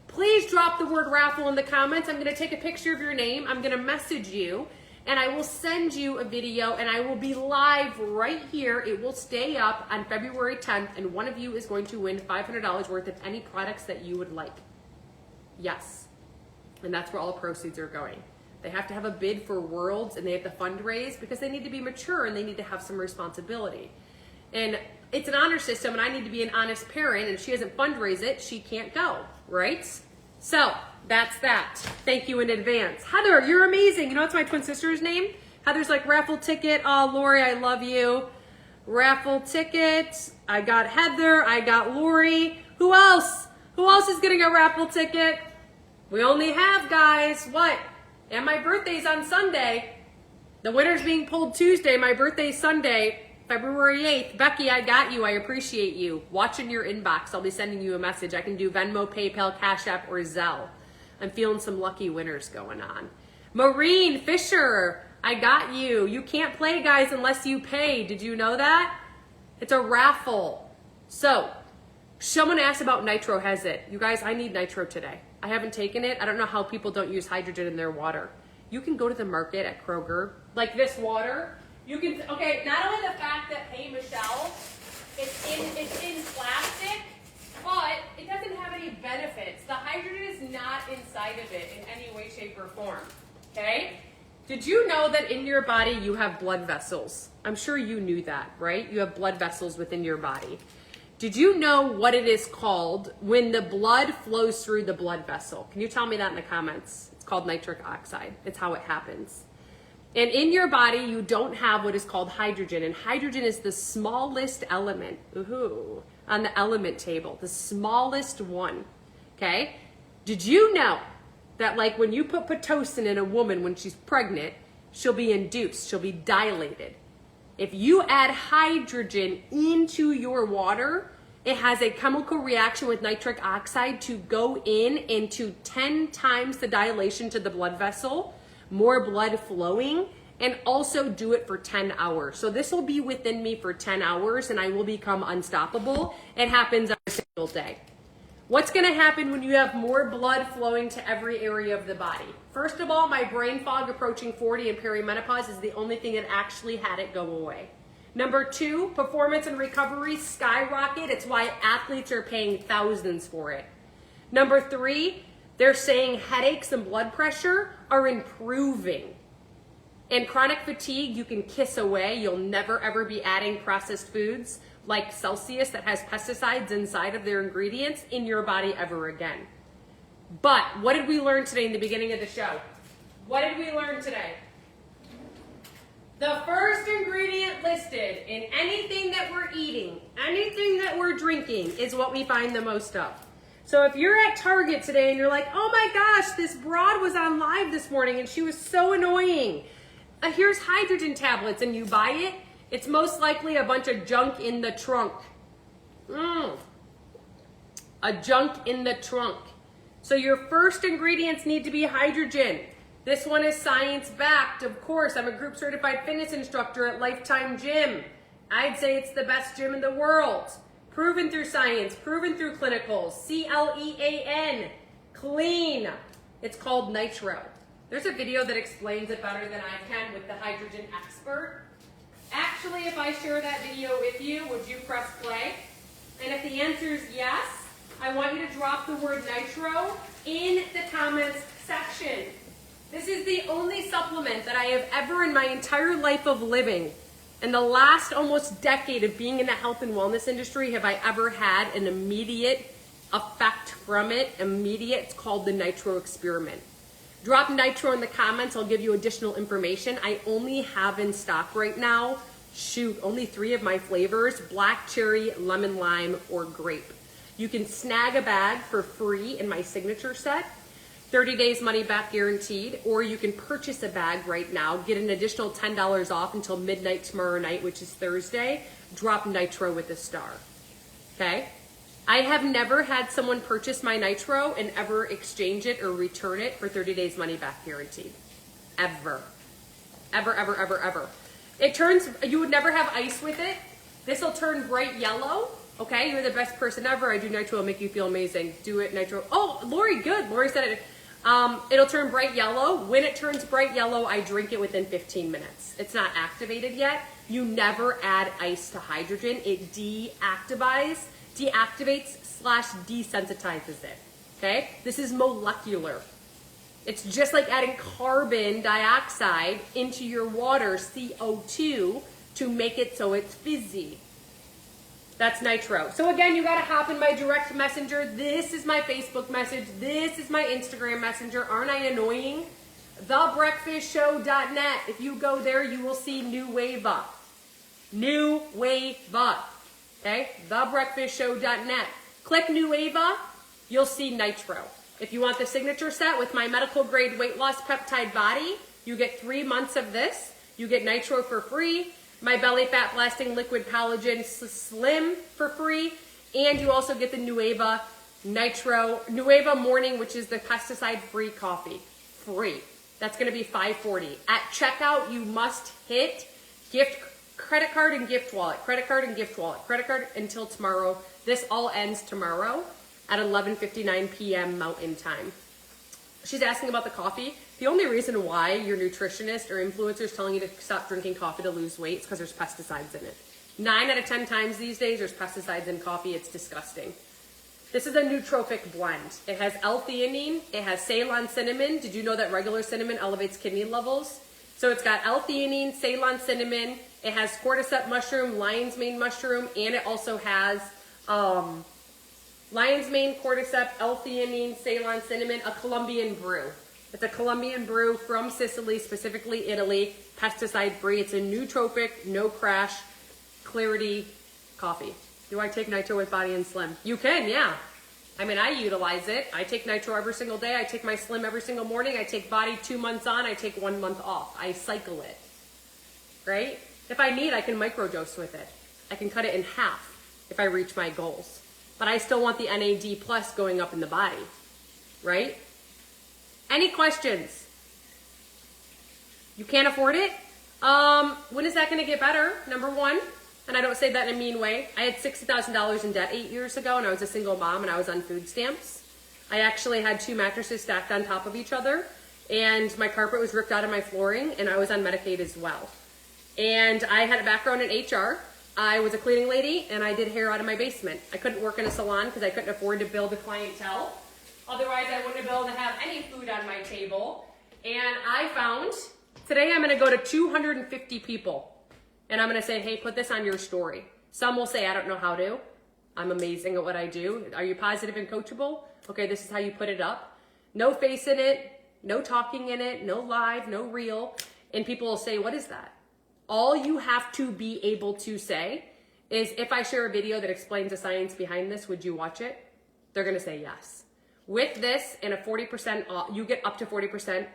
please drop the word raffle in the comments. I'm going to take a picture of your name. I'm going to message you. And I will send you a video, and I will be live right here. It will stay up on February 10th, and one of you is going to win $500 worth of any products that you would like. Yes. And that's where all the proceeds are going. They have to have a bid for Worlds, and they have to fundraise because they need to be mature and they need to have some responsibility. And it's an honor system, and I need to be an honest parent, and if she doesn't fundraise it, she can't go, right? So that's that. Thank you in advance. Heather, you're amazing. You know what's my twin sister's name? Heather's like raffle ticket. Oh, Lori, I love you. raffle ticket. I got Heather, I got Lori. Who else? Who else is getting a raffle ticket? We only have, guys, what? And my birthday's on Sunday. The winner's being pulled Tuesday. My birthday's Sunday, February 8th. Becky, I got you. I appreciate you. Watch in your inbox. I'll be sending you a message. I can do Venmo, PayPal, Cash App, or Zelle. I'm feeling some lucky winners going on. Maureen Fisher, I got you. You can't play, guys, unless you pay. Did you know that? It's a raffle. So, someone asked about nitro has it. You guys, I need nitro today. I haven't taken it. I don't know how people don't use hydrogen in their water. You can go to the market at Kroger, like this water. You can, okay, not only the fact that, hey, Michelle, it's in plastic, but it doesn't have any benefits. The hydrogen is not inside of it in any way, shape, or form, okay? Did you know that in your body you have blood vessels? I'm sure you knew that, right? You have blood vessels within your body. Did you know what it is called when the blood flows through the blood vessel? Can you tell me that in the comments? It's called nitric oxide. It's how it happens. And in your body, you don't have what is called hydrogen. And hydrogen is the smallest element on the element table, the smallest one, okay? Did you know that like when you put Pitocin in a woman when she's pregnant, she'll be induced, she'll be dilated. If you add hydrogen into your water, it has a chemical reaction with nitric oxide to go in into 10 times the dilation to the blood vessel, more blood flowing, and also do it for 10 hours. So this will be within me for 10 hours and I will become unstoppable. It happens every single day. What's gonna happen when you have more blood flowing to every area of the body? First of all, my brain fog approaching 40 and perimenopause is the only thing that actually had it go away. Number 2, performance and recovery skyrocket. It's why athletes are paying thousands for it. Number 3, they're saying headaches and blood pressure are improving. And chronic fatigue, you can kiss away. You'll never ever be adding processed foods like Celsius that has pesticides inside of their ingredients in your body ever again. But what did we learn today in the beginning of the show? What did we learn today? The first ingredient listed in anything that we're eating, anything that we're drinking, is what we find the most of. So if you're at Target today and you're like, oh my gosh, this broad was on live this morning and she was so annoying. Here's hydrogen tablets, and you buy it, it's most likely a bunch of junk in the trunk. A junk in the trunk. So your first ingredients need to be hydrogen. This one is science-backed, of course. I'm a group certified fitness instructor at Lifetime Gym. I'd say it's the best gym in the world. Proven through science, proven through clinicals. CLEAN, clean. It's called nitro. There's a video that explains it better than I can with the hydrogen expert. Actually, if I share that video with you, would you press play? And if the answer is yes, I want you to drop the word nitro in the comments section. This is the only supplement that I have ever in my entire life of living, in the last almost decade of being in the health and wellness industry, have I ever had an immediate effect from it. Immediate. It's called the nitro experiment. Drop nitro in the comments. I'll give you additional information. I only have in stock right now, only 3 of my flavors: black cherry, lemon lime, or grape. You can snag a bag for free in my signature set, 30 days money back guaranteed, or you can purchase a bag right now, get an additional $10 off until midnight tomorrow night, which is Thursday. Drop nitro with a star, okay? I have never had someone purchase my nitro and ever exchange it or return it for 30 days money back guaranteed. Ever. Ever, ever, ever, ever. It turns, you would never have ice with it. This will turn bright yellow. Okay, you're the best person ever. I do nitro, it'll make you feel amazing. Do it, nitro. Oh, Lori, good. Lori said it. It'll turn bright yellow. When it turns bright yellow, I drink it within 15 minutes. It's not activated yet. You never add ice to hydrogen. It deactivates / desensitizes it, okay? This is molecular. It's just like adding carbon dioxide into your water, CO2, to make it so it's fizzy. That's nitro. So again, you gotta hop in my direct messenger. This is my Facebook message. This is my Instagram messenger. Aren't I annoying? TheBreakfastShow.net. If you go there, you will see new wave up. Nueva. Okay? TheBreakfastShow.net. Click Nueva, you'll see Nitro. If you want the signature set with my medical grade weight loss peptide body, you get 3 months of this. You get Nitro for free, my belly fat blasting liquid collagen slim for free, and you also get the Nueva Nitro, Nueva Morning, which is the pesticide-free coffee, free. That's gonna be $5.40. At checkout, you must hit credit card and gift wallet, credit card and gift wallet, credit card until tomorrow. This all ends tomorrow at 11:59 p.m. Mountain Time. She's asking about the coffee. The only reason why your nutritionist or influencer is telling you to stop drinking coffee to lose weight is because there's pesticides in it. 9 out of 10 times these days, there's pesticides in coffee. It's disgusting. This is a nootropic blend. It has L-theanine. It has Ceylon cinnamon. Did you know that regular cinnamon elevates kidney levels? So it's got L-theanine, Ceylon cinnamon. It has cordyceps mushroom, lion's mane mushroom, and it also has lion's mane, cordyceps, L-theanine, Ceylon cinnamon, a Colombian brew. It's a Colombian brew from Sicily, specifically Italy, pesticide-free. It's a nootropic, no crash, clarity coffee. Do I take Nitro with Body and Slim? You can, yeah. I mean, I utilize it. I take Nitro every single day. I take my Slim every single morning. I take Body 2 months on. I take 1 month off. I cycle it, right? If I need, I can microdose with it. I can cut it in half if I reach my goals. But I still want the NAD plus going up in the body, right? Any questions? You can't afford it? When is that gonna get better? Number one, and I don't say that in a mean way, I had $60,000 in debt 8 years ago and I was a single mom and I was on food stamps. I actually had 2 mattresses stacked on top of each other and my carpet was ripped out of my flooring and I was on Medicaid as well. And I had a background in HR. I was a cleaning lady and I did hair out of my basement. I couldn't work in a salon because I couldn't afford to build a clientele. Otherwise, I wouldn't have been able to have any food on my table. And I found, today I'm gonna go to 250 people. And I'm gonna say, hey, put this on your story. Some will say, I don't know how to. I'm amazing at what I do. Are you positive and coachable? Okay, this is how you put it up. No face in it, no talking in it, no live, no reel. And people will say, what is that? All you have to be able to say is, if I share a video that explains the science behind this, would you watch it? They're gonna say yes. With this and a 40% off, you get up to 40%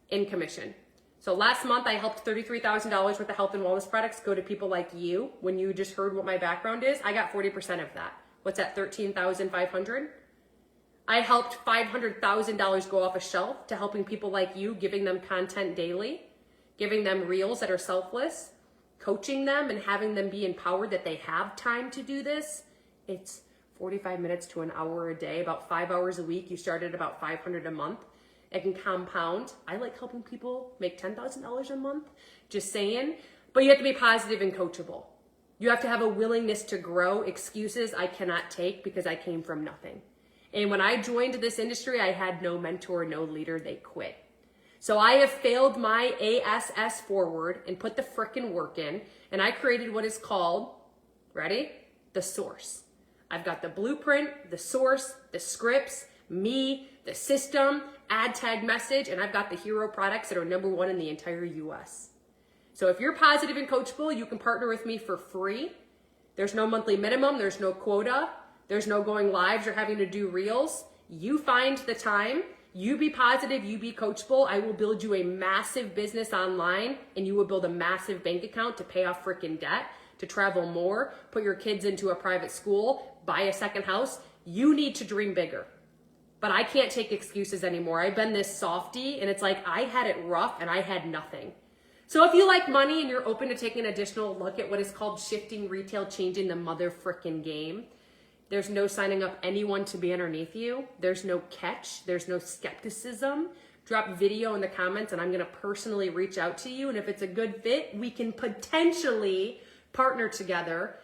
in commission. So last month I helped $33,000 worth of health and wellness products go to people like you. When you just heard what my background is, I got 40% of that. What's that, $13,500? I helped $500,000 go off a shelf to helping people like you, giving them content daily, giving them reels that are selfless, coaching them and having them be empowered that they have time to do this. It's 45 minutes to an hour a day, about 5 hours a week. You start at about $500 a month. It can compound. I like helping people make $10,000 a month, just saying. But you have to be positive and coachable. You have to have a willingness to grow. Excuses I cannot take because I came from nothing. And when I joined this industry, I had no mentor, no leader. They quit. So I have failed my ASS forward and put the frickin' work in. And I created what is called, ready? The source. I've got the blueprint, the source, the scripts, me, the system, ad tag message, and I've got the hero products that are #1 in the entire US. So if you're positive and coachable, you can partner with me for free. There's no monthly minimum, there's no quota, there's no going lives or having to do reels. You find the time, you be positive, you be coachable. I will build you a massive business online and you will build a massive bank account to pay off freaking debt, to travel more, put your kids into a private school, buy a second house. You need to dream bigger. But I can't take excuses anymore. I've been this softie and it's like I had it rough and I had nothing. So if you like money and you're open to taking an additional look at what is called shifting retail, changing the mother frickin' game, there's no signing up anyone to be underneath you. There's no catch. There's no skepticism. Drop video in the comments and I'm gonna personally reach out to you. And if it's a good fit, we can potentially partner together.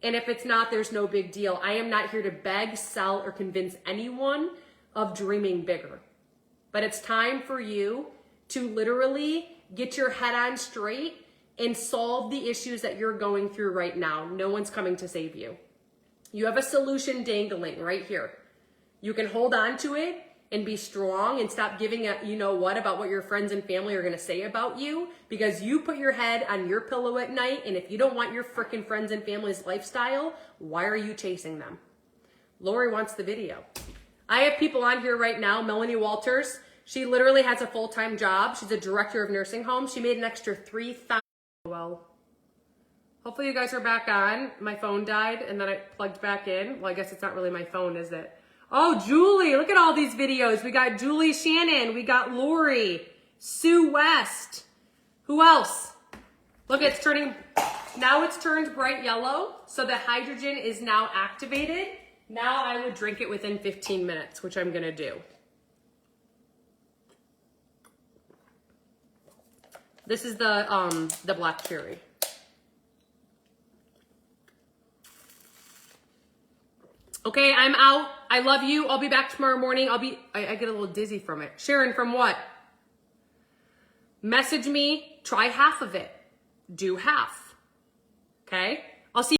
And if it's not, there's no big deal. I am not here to beg, sell, or convince anyone of dreaming bigger. But it's time for you to literally get your head on straight and solve the issues that you're going through right now. No one's coming to save you. You have a solution dangling right here. You can hold on to it and be strong and stop giving a you know what about what your friends and family are going to say about you, because you put your head on your pillow at night, and if you don't want your freaking friends and family's lifestyle, why are you chasing them? Lori wants the video. I have people on here right now. Melanie Walters, she literally has a full-time job. She's a director of nursing homes. She made an extra $3,000. Well, hopefully you guys are back on. My phone died and then I plugged back in. Well, I guess it's not really my phone, is it? Oh, Julie, look at all these videos. We got Julie Shannon. We got Lori, Sue West. Who else? Look, it's turning, now it's turned bright yellow. So the hydrogen is now activated. Now I would drink it within 15 minutes, which I'm gonna do. This is the black cherry. Okay, I'm out. I love you. I'll be back tomorrow morning. I get a little dizzy from it. Sharon, from what? Message me, try half of it. Do half. Okay? I'll see you.